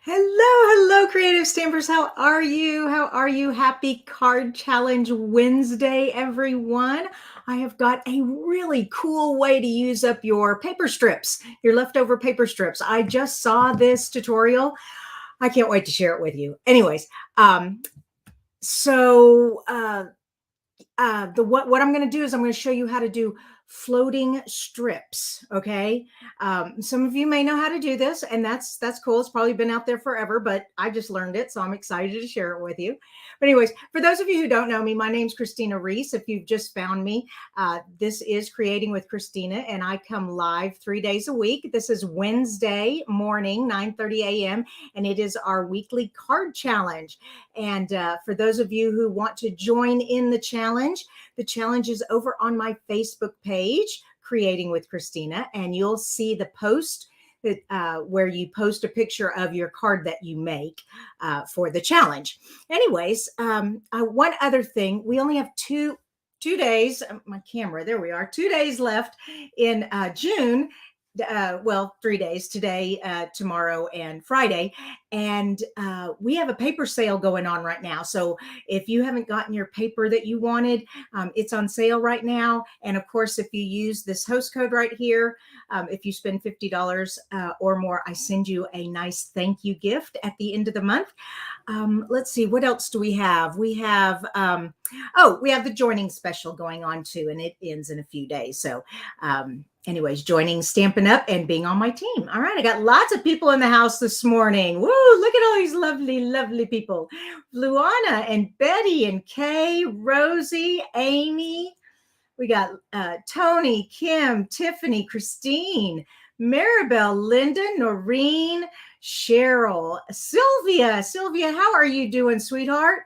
Hello, creative stampers. How are you? How are you? Happy Card Challenge Wednesday, everyone. I have got a really cool way to use up your paper strips, your leftover paper strips. I just saw this tutorial. I can't wait to share it with you. Anyways, so what I'm going to do is I'm going to show you how to do floating strips. Okay, some of you may know how to do this, and that's cool. It's probably been out there forever, but I just learned it, so I'm excited to share it with you. But anyways, for those of you who don't know me, my name's Kristina Reese. If you've just found me, this is Creating with Kristina, and I come live 3 days a week. This is Wednesday morning, 9:30 a.m., and it is our weekly card challenge. And for those of you who want to join in the challenge is over on my Facebook page, Creating with Kristina, and you'll see the post that where you post a picture of your card that you make for the challenge. Anyways, one other thing, we only have two days, my camera, there we are, 2 days left in June. Well, 3 days, today, tomorrow, and Friday. And we have a paper sale going on right now. So if you haven't gotten your paper that you wanted, it's on sale right now. And of course, if you use this host code right here, if you spend $50 or more, I send you a nice thank you gift at the end of the month. Let's see, what else do we have? We have, we have the joining special going on too, and it ends in a few days. So anyways, joining Stampin' Up and being on my team. All right, I got lots of people in the house this morning. Woo, look at all these lovely, lovely people. Luana and Betty and Kay, Rosie, Amy. We got Tony, Kim, Tiffany, Christine, Maribel, Linda, Noreen, Cheryl, Sylvia. Sylvia, how are you doing, sweetheart?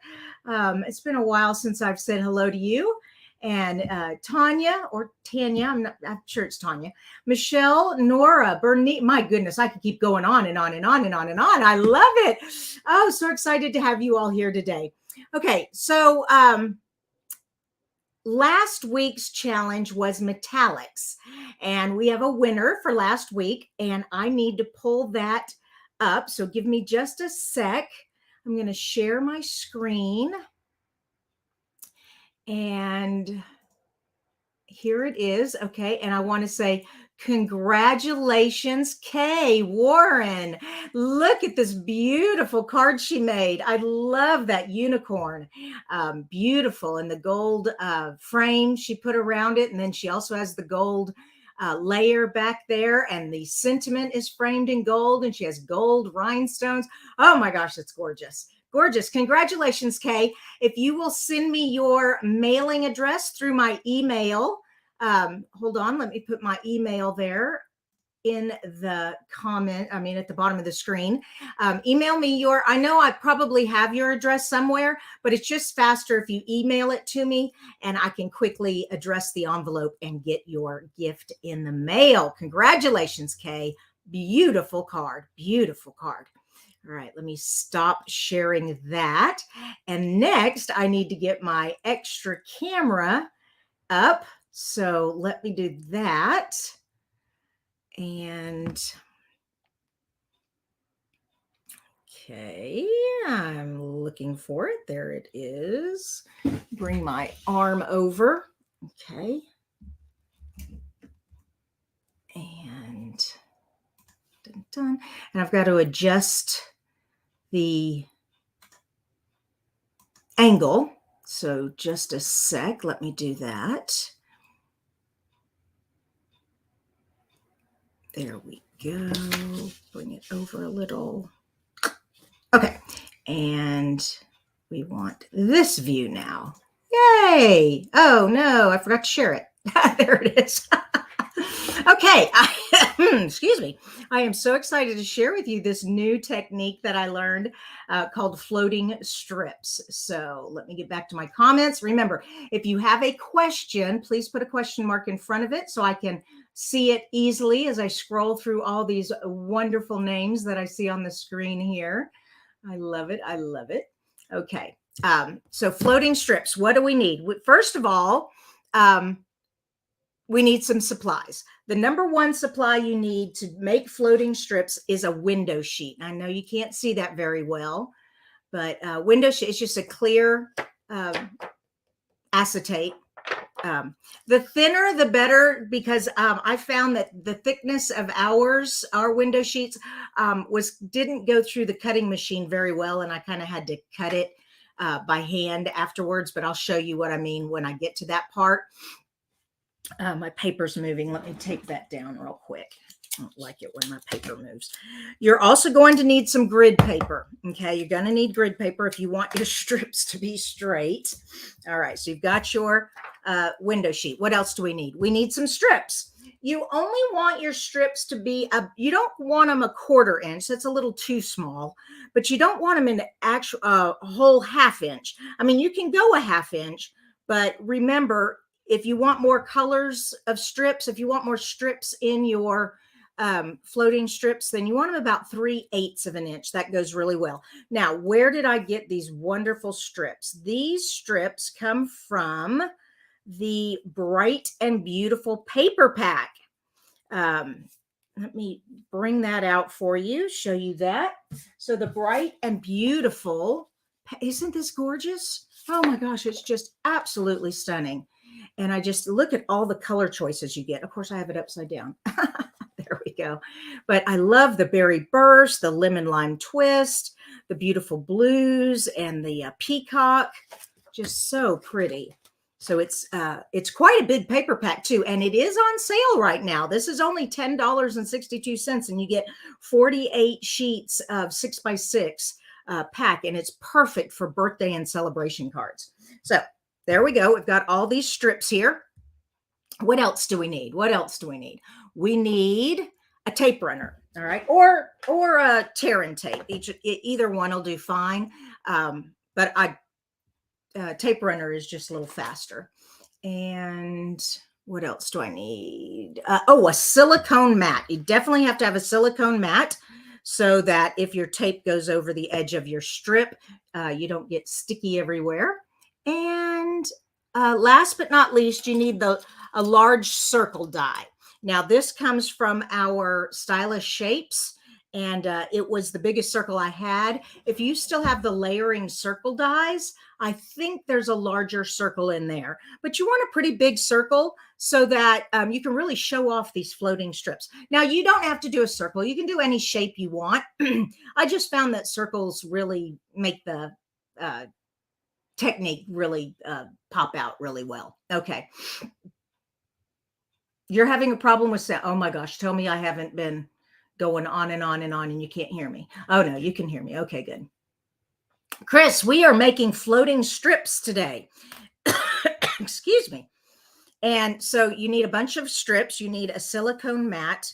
It's been a while since I've said hello to you. And Tanya or Tanya, I'm sure it's Tanya, Michelle, Nora, Bernice. My goodness, I could keep going on and on and on and on and on. I love it. Oh, so excited to have you all here today. Okay, so last week's challenge was metallics, and we have a winner for last week, and I need to pull that up. So give me just a sec. I'm going to share my screen. And here it is. Okay. And I want to say congratulations, Kay Warren. Look at this beautiful card she made. I love that unicorn. Beautiful. And the gold frame she put around it. And then she also has the gold layer back there. And the sentiment is framed in gold. And she has gold rhinestones. Oh my gosh, that's gorgeous. Gorgeous. Congratulations, Kay. If you will send me your mailing address through my email, hold on, let me put my email there in the comment, at the bottom of the screen. Email me I know I probably have your address somewhere, but it's just faster if you email it to me and I can quickly address the envelope and get your gift in the mail. Congratulations, Kay. Beautiful card. Beautiful card. All right, let me stop sharing that. And next, I need to get my extra camera up. So let me do that. And okay, I'm looking for it. There it is. Bring my arm over. Okay. And dun, dun. And I've got to adjust the angle. So just a sec, let me do that. There we go. Bring it over a little. Okay. And we want this view now. Yay. Oh no, I forgot to share it. There it is. Okay. Excuse me. I am so excited to share with you this new technique that I learned called floating strips. So let me get back to my comments. Remember, if you have a question, please put a question mark in front of it so I can see it easily as I scroll through all these wonderful names that I see on the screen here. I love it. I love it. Okay. So floating strips, what do we need? First of all, we need some supplies. The number one supply you need to make floating strips is a window sheet. I know you can't see that very well, but window sheet is just a clear acetate. The thinner, the better, because I found that the thickness of our window sheets didn't go through the cutting machine very well, and I kind of had to cut it by hand afterwards, but I'll show you what I mean when I get to that part. My paper's moving. Let me take that down real quick. I don't like it when my paper moves. You're also going to need some grid paper. Okay, you're going to need grid paper if you want your strips to be straight. All right, so you've got your window sheet. What else do we need? We need some strips. You only want your strips to be, you don't want them a 1/4 inch. That's a little too small, but you don't want them in actual a whole 1/2 inch. I mean, you can go a 1/2 inch, but remember, if you want more colors of strips, if you want more strips in your floating strips, then you want them about 3/8 of an inch. That goes really well. Now, where did I get these wonderful strips? These strips come from the Bright and Beautiful paper pack. Let me bring that out for you, show you that. So the Bright and Beautiful, isn't this gorgeous? Oh my gosh, it's just absolutely stunning. And I just look at all the color choices you get. Of course, I have it upside down. There we go. But I love the Berry Burst, the Lemon Lime Twist, the beautiful blues, and the peacock. Just so pretty. So it's quite a big paper pack too, and it is on sale right now. This is only $10.62, and you get 48 sheets of 6x6 pack, and it's perfect for birthday and celebration cards. So there we go. We've got all these strips here. What else do we need? What else do we need? We need a tape runner, all right, or a tear and tape. Either one will do fine, but tape runner is just a little faster. And what else do I need? A silicone mat. You definitely have to have a silicone mat so that if your tape goes over the edge of your strip, you don't get sticky everywhere. And last but not least, you need a large circle die. Now, this comes from our Stylish Shapes, and it was the biggest circle I had. If you still have the layering circle dies, I think there's a larger circle in there, but you want a pretty big circle so that you can really show off these floating strips. Now, you don't have to do a circle. You can do any shape you want. I just found that circles really make the technique really pop out really well. Okay. You're having a problem with sound. Oh my gosh. Tell me I haven't been going on and on and on and you can't hear me. Oh no, you can hear me. Okay, good. Chris, we are making floating strips today. Excuse me. And so you need a bunch of strips. You need a silicone mat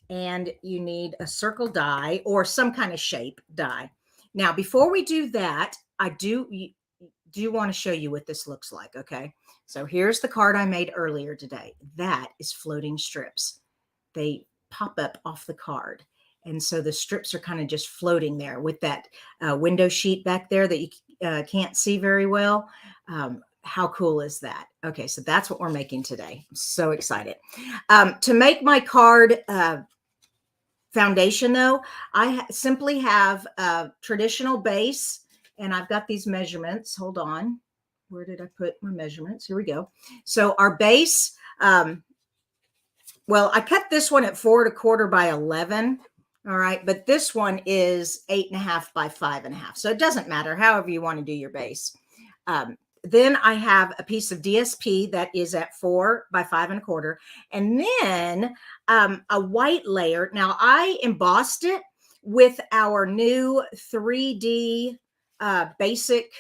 and you need a circle die or some kind of shape die. Now, before we do that, I do want to show you what this looks like. Okay. So here's the card I made earlier today. That is floating strips. They pop up off the card. And so the strips are kind of just floating there with that window sheet back there that you can't see very well. How cool is that? Okay, so that's what we're making today. I'm so excited. To make my card foundation, though, I simply have a traditional base, and I've got these measurements. Hold on. Where did I put my measurements? Here we go. So our base, well, I cut this one at 4 1/4 by 11. All right. But this one is 8 1/2 by 5 1/2. So it doesn't matter however you want to do your base. Then I have a piece of DSP that is at 4 by 5 1/4. And then a white layer. Now I embossed it with our new 3D basic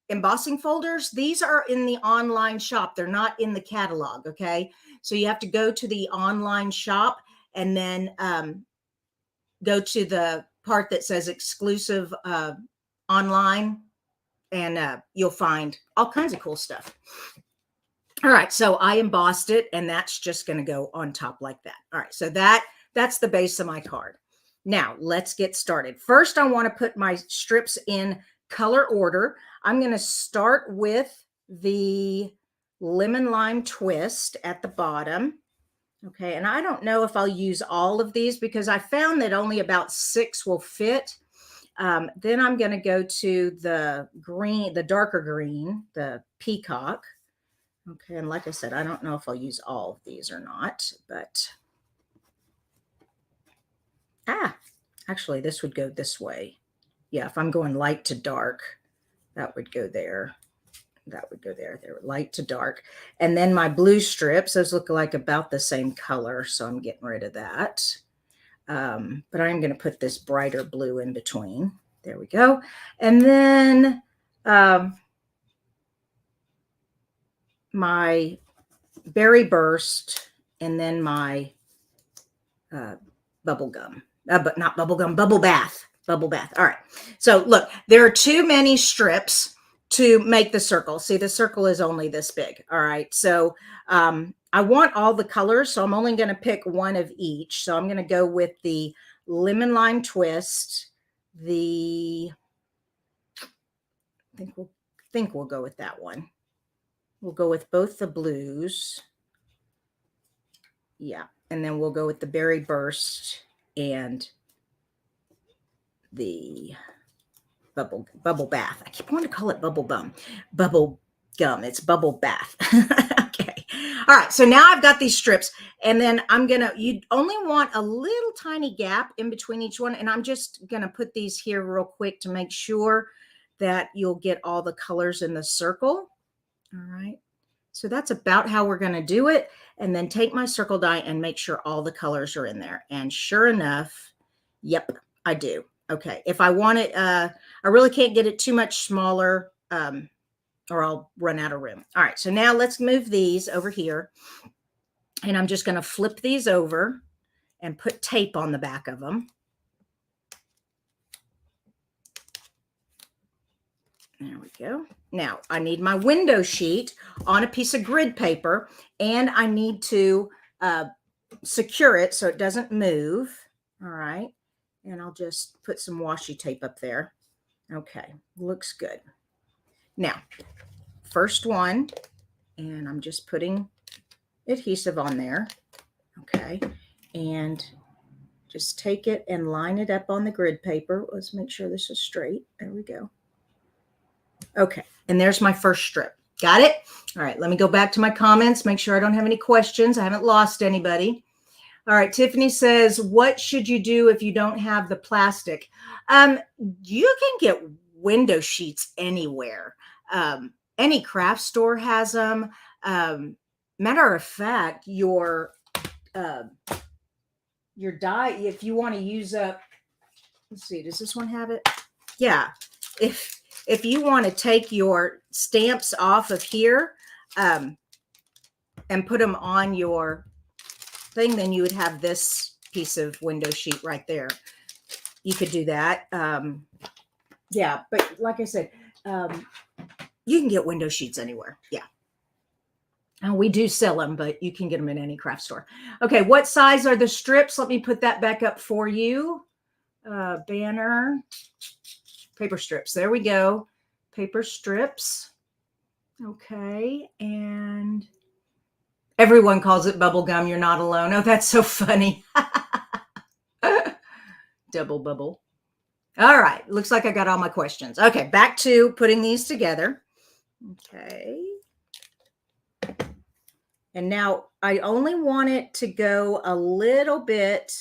embossing folders. These are in the online shop. They're not in the catalog. Okay. So you have to go to the online shop and then go to the part that says exclusive online, and you'll find all kinds of cool stuff. All right. So I embossed it, and that's just going to go on top like that. All right. So that's the base of my card. Now let's get started. First, I want to put my strips in color order. I'm going to start with the lemon lime twist at the bottom. Okay, and I don't know if I'll use all of these because I found that only about 6 will fit. Then I'm going to go to the green, the darker green, the peacock. Okay, and like I said, I don't know if I'll use all of these or not, but actually this would go this way. Yeah, if I'm going light to dark, that would go there. That would go there. They're light to dark. And then my blue strips, those look like about the same color, so I'm getting rid of that. But I'm going to put this brighter blue in between. There we go. And then my berry burst, and then my bubble gum, but not bubble gum, bubble bath. Bubble bath. All right. So look, there are too many strips to make the circle. See, the circle is only this big. All right. So I want all the colors, so I'm only going to pick one of each. So I'm going to go with the lemon lime twist. I think we'll go with that one. We'll go with both the blues. Yeah. And then we'll go with the berry burst and the bubble bath. I keep wanting to call it bubble gum. It's bubble bath. Okay. All right. So now I've got these strips, and then you only want a little tiny gap in between each one. And I'm just going to put these here real quick to make sure that you'll get all the colors in the circle. All right. So that's about how we're going to do it. And then take my circle die and make sure all the colors are in there. And sure enough, yep, I do. Okay. If I want it, I really can't get it too much smaller or I'll run out of room. All right. So now let's move these over here. And I'm just going to flip these over and put tape on the back of them. There we go. Now I need my window sheet on a piece of grid paper, and I need to secure it so it doesn't move. All right. And I'll just put some washi tape up there. Okay. Looks good. Now, first one, and I'm just putting adhesive on there. Okay. And just take it and line it up on the grid paper. Let's make sure this is straight. There we go. Okay, and there's my first strip. Got it? All right, let me go back to my comments, make sure I don't have any questions. I haven't lost anybody. All right, Tiffany says, what should you do if you don't have the plastic? You can get window sheets anywhere. Any craft store has them. Matter of fact, your die, if you want to use up, let's see, does this one have it? Yeah, if you want to take your stamps off of here and put them on your thing, then you would have this piece of window sheet right there. You could do that. Yeah, but like I said, you can get window sheets anywhere. Yeah. We do sell them, but you can get them in any craft store. Okay, what size are the strips? Let me put that back up for you. Banner. Paper strips. There we go. Paper strips. Okay. And everyone calls it bubble gum. You're not alone. Oh, that's so funny. Double bubble. All right. Looks like I got all my questions. Okay. Back to putting these together. Okay. And now I only want it to go a little bit.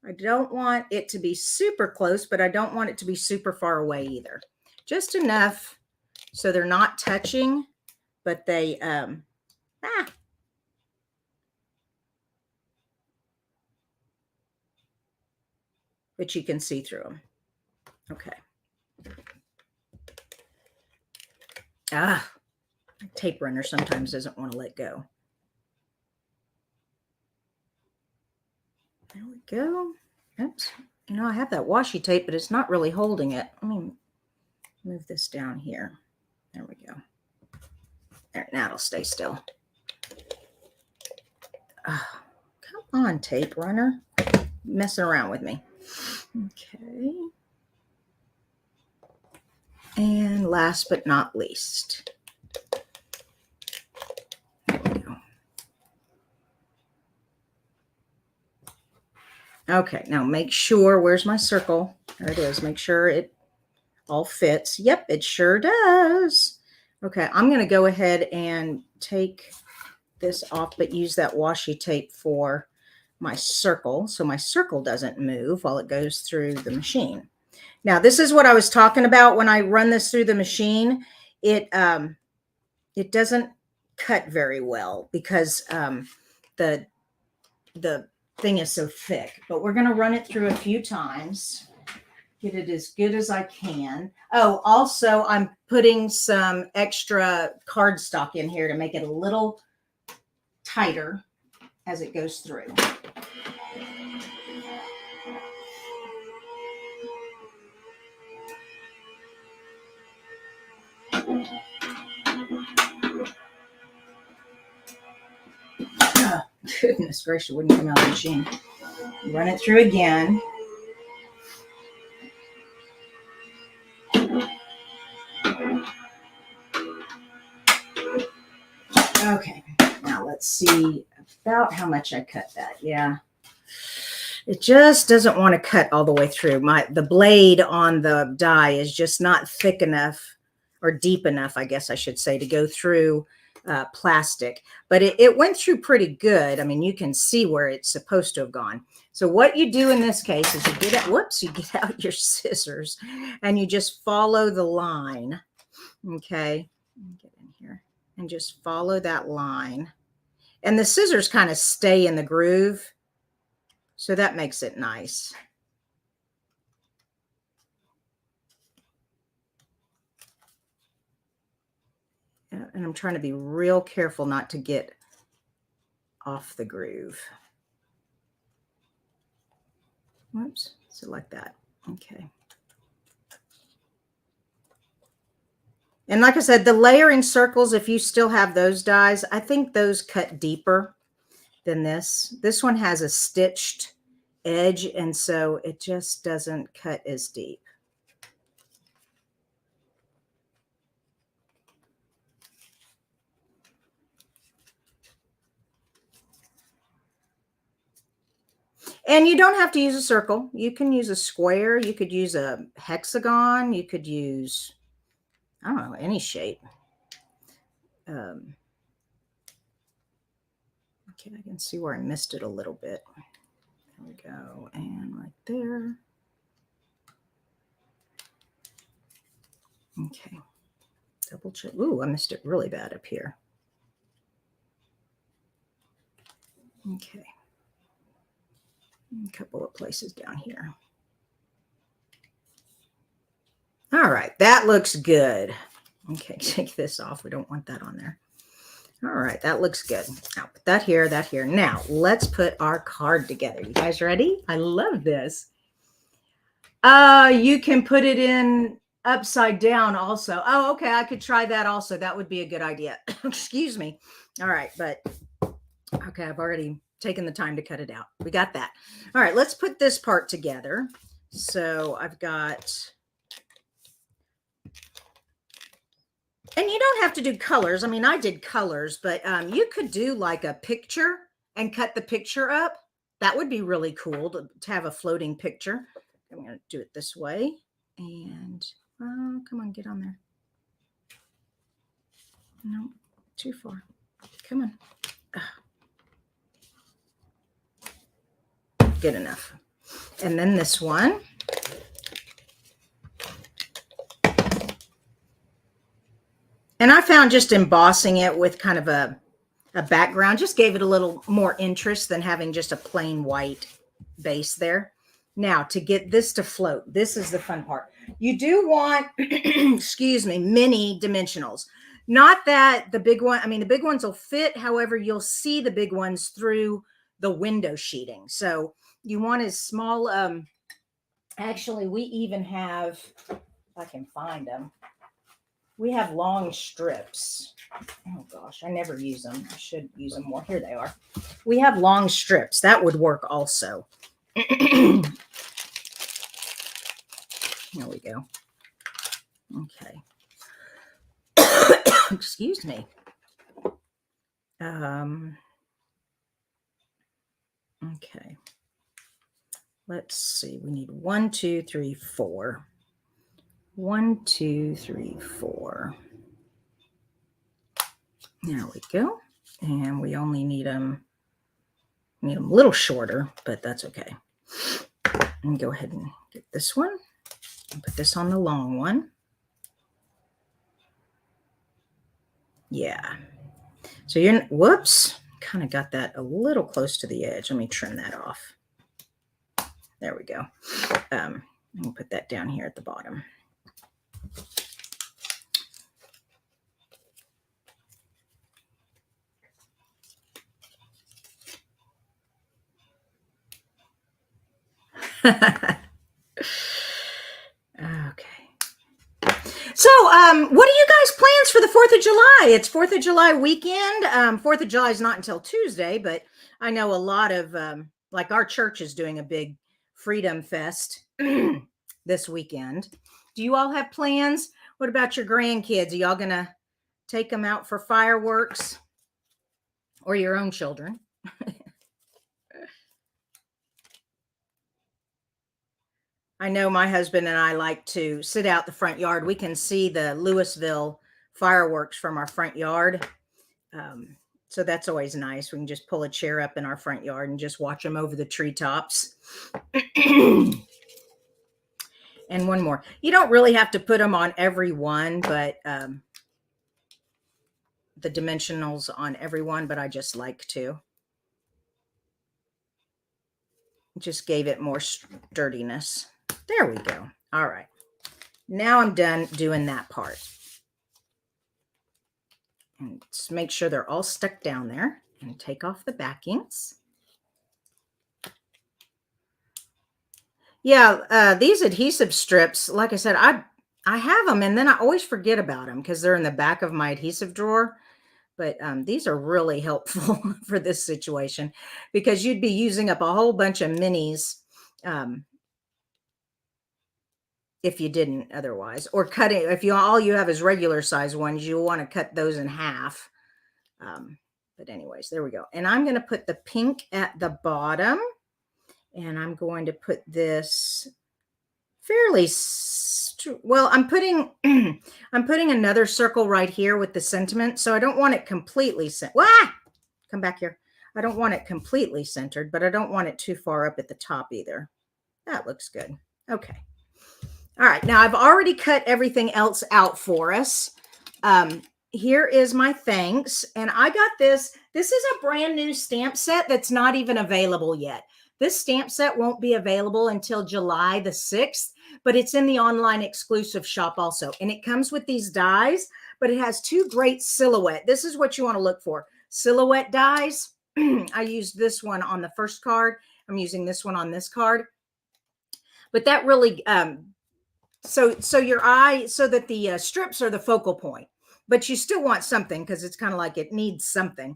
I don't want it to be super close, but I don't want it to be super far away either. Just enough so they're not touching, but they, but you can see through them. Okay. My tape runner sometimes doesn't want to let go. There we go. Oops. You know, I have that washi tape, but it's not really holding it. Let me move this down here. There we go. There, now it'll stay still. Oh, come on, tape runner. Messing around with me. Okay. And last but not least. Okay, now make sure, where's my circle? There it is. Make sure it all fits. Yep, it sure does. Okay, I'm going to go ahead and take this off, but use that washi tape for my circle so my circle doesn't move while it goes through the machine. Now, this is what I was talking about when I run this through the machine. It doesn't cut very well because the thing is so thick, but we're going to run it through a few times, get it as good as I can. Oh, also I'm putting some extra cardstock in here to make it a little tighter as it goes through. Oh, goodness gracious, it wouldn't come out of the machine. Run it through again. Okay, now let's see about how much I cut that. Yeah, it just doesn't want to cut all the way through. The blade on the die is just not thick enough, or deep enough, I guess I should say, to go through plastic. But it went through pretty good. I mean, you can see where it's supposed to have gone. So what you do in this case is you get out your scissors and you just follow the line. Okay, get in here and just follow that line. And the scissors kind of stay in the groove, so that makes it nice. And I'm trying to be real careful not to get off the groove. Whoops, so like that. Okay. And like I said, the layering circles, if you still have those dies, I think those cut deeper than this. This one has a stitched edge, and so it just doesn't cut as deep. And you don't have to use a circle. You can use a square. You could use a hexagon. You could use, I don't know, any shape. Okay, I can see where I missed it a little bit. There we go. And right there. Okay. Double check. Ooh, I missed it really bad up here. Okay. A couple of places down here. All right, that looks good. Okay, take this off. We don't want that on there. All right, that looks good. Now put that here, that here. Now let's put our card together. You guys ready? I love this. You can put it in upside down also. Oh, okay, I could try that also. That would be a good idea. Excuse me. All right, but okay, I've already taken the time to cut it out. We got that. All right, let's put this part together. So I've got, and you don't have to do colors. I mean, I did colors, but you could do like a picture and cut the picture up. That would be really cool to have a floating picture. I'm going to do it this way. And come on, get on there. No, too far. Come on. Good enough. And then this one. And I found just embossing it with kind of a background just gave it a little more interest than having just a plain white base there. Now, to get this to float, this is the fun part. You do want, excuse me, mini dimensionals. Not that the big one, I mean, the big ones will fit. However, you'll see the big ones through the window sheeting. So you want as small, actually, we even have, if I can find them, we have long strips. Oh gosh, I never use them. I should use them more. Here they are. We have long strips. That would work also. Here we go. Okay. Excuse me. Okay. let's see, we need 1, 2, 3, 4. 1, 2, 3, 4. There we go. And we only need them a little shorter, but that's okay. And go ahead and get this one and put this on the long one. Yeah. So you're, whoops, kind of got that a little close to the edge. Let me trim that off. There we go. I'll put that down here at the bottom. Okay. So, what are you guys' plans for the 4th of July? It's 4th of July weekend. 4th of July is not until Tuesday, but I know a lot of, like our church is doing a big Freedom Fest this weekend. Do you all have plans? What about your grandkids? Are y'all going to take them out for fireworks or your own children? I know my husband and I like to sit out the front yard. We can see the Louisville fireworks from our front yard. So that's always nice. We can just pull a chair up in our front yard and just watch them over the treetops. And one more. You don't really have to put them on every one, but the dimensionals on every one, but I just like to. Just gave it more sturdiness. There we go. All right. Now I'm done doing that part. And just make sure they're all stuck down there and take off the backings. Yeah, these adhesive strips, like I said, I have them and then I always forget about them because they're in the back of my adhesive drawer. But these are really helpful for this situation because you'd be using up a whole bunch of minis if you didn't otherwise, or cutting. If all you have is regular size ones, you'll want to cut those in half. But anyways, there we go. And I'm going to put the pink at the bottom, and I'm going to put this fairly well. I'm putting another circle right here with the sentiment, so I don't want it completely come back here. I don't want it completely centered, but I don't want it too far up at the top either. That looks good. Okay. All right, now I've already cut everything else out for us. Here is my thanks. And I got this. This is a brand new stamp set that's not even available yet. This stamp set won't be available until July the 6th, but it's in the online exclusive shop also. And it comes with these dies, but it has 2 great silhouette. This is what you want to look for. Silhouette dies. I used this one on the first card. I'm using this one on this card. But that really... So your eye, so that the strips are the focal point, but you still want something because it's kind of like it needs something.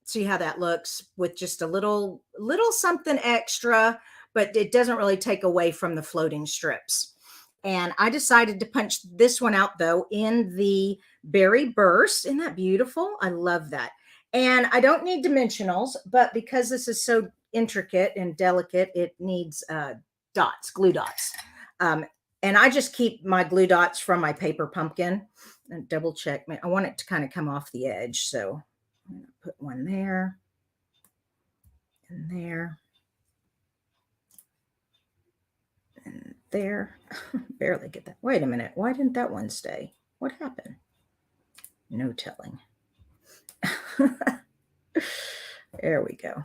See how that looks with just a little something extra, but it doesn't really take away from the floating strips. And I decided to punch this one out though in the Berry Burst. Isn't that beautiful? I love that. And I don't need dimensionals, but because this is so intricate and delicate, it needs dots, glue dots. And I just keep my glue dots from my paper pumpkin and double check. I want it to kind of come off the edge. So I'm going to put one there and there and there. Barely get that. Wait a minute. Why didn't that one stay? What happened? No telling. There we go.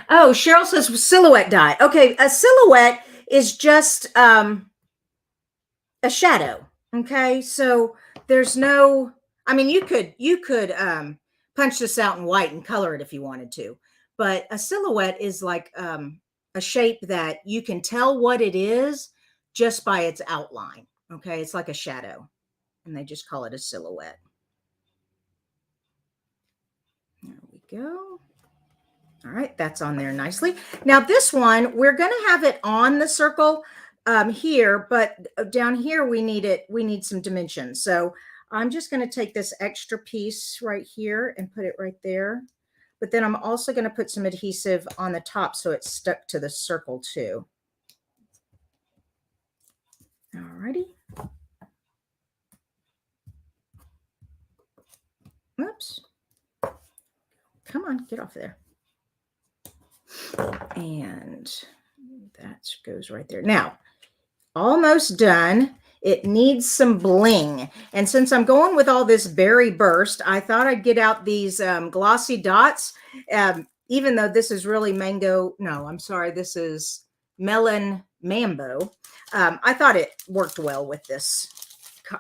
Oh, Cheryl says silhouette die. Okay, a silhouette is just a shadow. Okay, so there's no. I mean, you could punch this out in white and color it if you wanted to, but a silhouette is like a shape that you can tell what it is just by its outline. Okay, it's like a shadow, and they just call it a silhouette. There we go. All right, that's on there nicely. Now this one, we're going to have it on the circle here, but down here we need some dimensions. So I'm just going to take this extra piece right here and put it right there. But then I'm also going to put some adhesive on the top so it's stuck to the circle too. Alrighty. Oops. Come on, get off there. And that goes right there. Now, almost done. It needs some bling. And since I'm going with all this berry burst, I thought I'd get out these glossy dots. Even though this is really mango. No, I'm sorry. This is melon mambo. I thought it worked well with this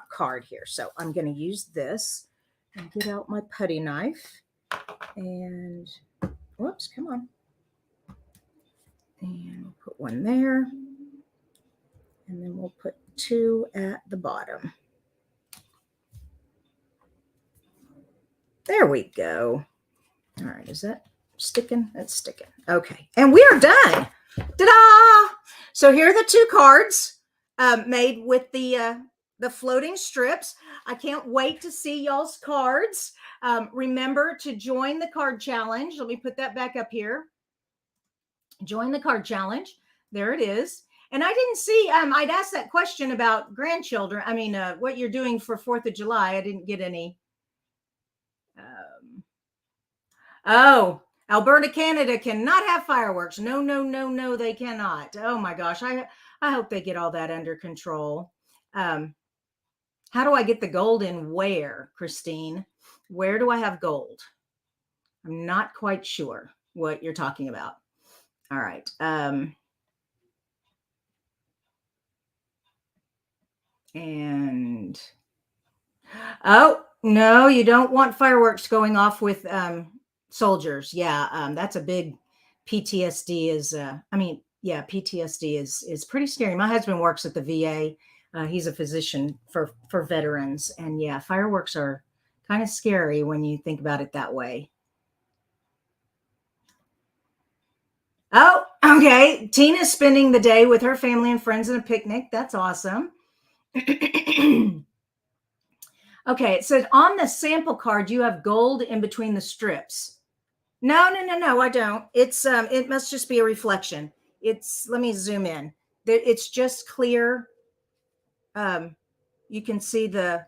card here. So I'm going to use this and get out my putty knife. And whoops, come on. And we'll put one there. And then we'll put two at the bottom. There we go. All right, is that sticking? That's sticking. Okay, and we are done. Ta-da! So here are the two cards made with the floating strips. I can't wait to see y'all's cards. Remember to join the card challenge. Let me put that back up here. Join the card challenge. There it is. And I didn't see, I'd asked that question about grandchildren. I mean, what you're doing for 4th of July. I didn't get any. Oh, Alberta, Canada cannot have fireworks. No, no, no, no, they cannot. Oh my gosh. I hope they get all that under control. How do I get the gold in where, Christine? Where do I have gold? I'm not quite sure what you're talking about. All right. And oh no, you don't want fireworks going off with soldiers. Yeah, that's a big PTSD. PTSD is pretty scary. My husband works at the VA. He's a physician for veterans, and yeah, fireworks are kind of scary when you think about it that way. Oh, okay. Tina's spending the day with her family and friends in a picnic. That's awesome. Okay, it said on the sample card you have gold in between the strips. No, I don't. It's it must just be a reflection. Let me zoom in. It's just clear. You can see the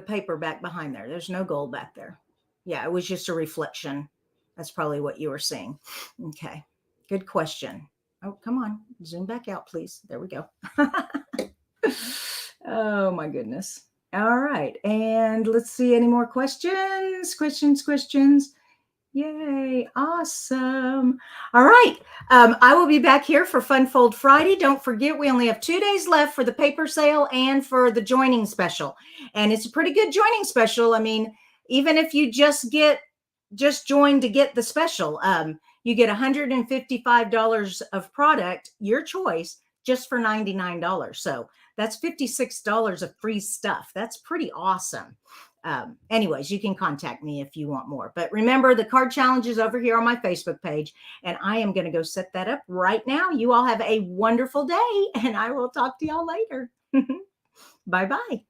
paper back behind there. There's no gold back there. Yeah, it was just a reflection. That's probably what you were seeing. Okay, good question. Oh, come on, zoom back out, please. There we go. Oh my goodness. All right. And let's see any more questions. Yay. Awesome. All right. I will be back here for Fun Fold Friday. Don't forget, we only have 2 days left for the paper sale and for the joining special. And it's a pretty good joining special. I mean, even if you just join to get the special, you get $155 of product, your choice, just for $99. So that's $56 of free stuff. That's pretty awesome. Anyways, you can contact me if you want more. But remember, the card challenge is over here on my Facebook page, and I am going to go set that up right now. You all have a wonderful day, and I will talk to y'all later. Bye-bye.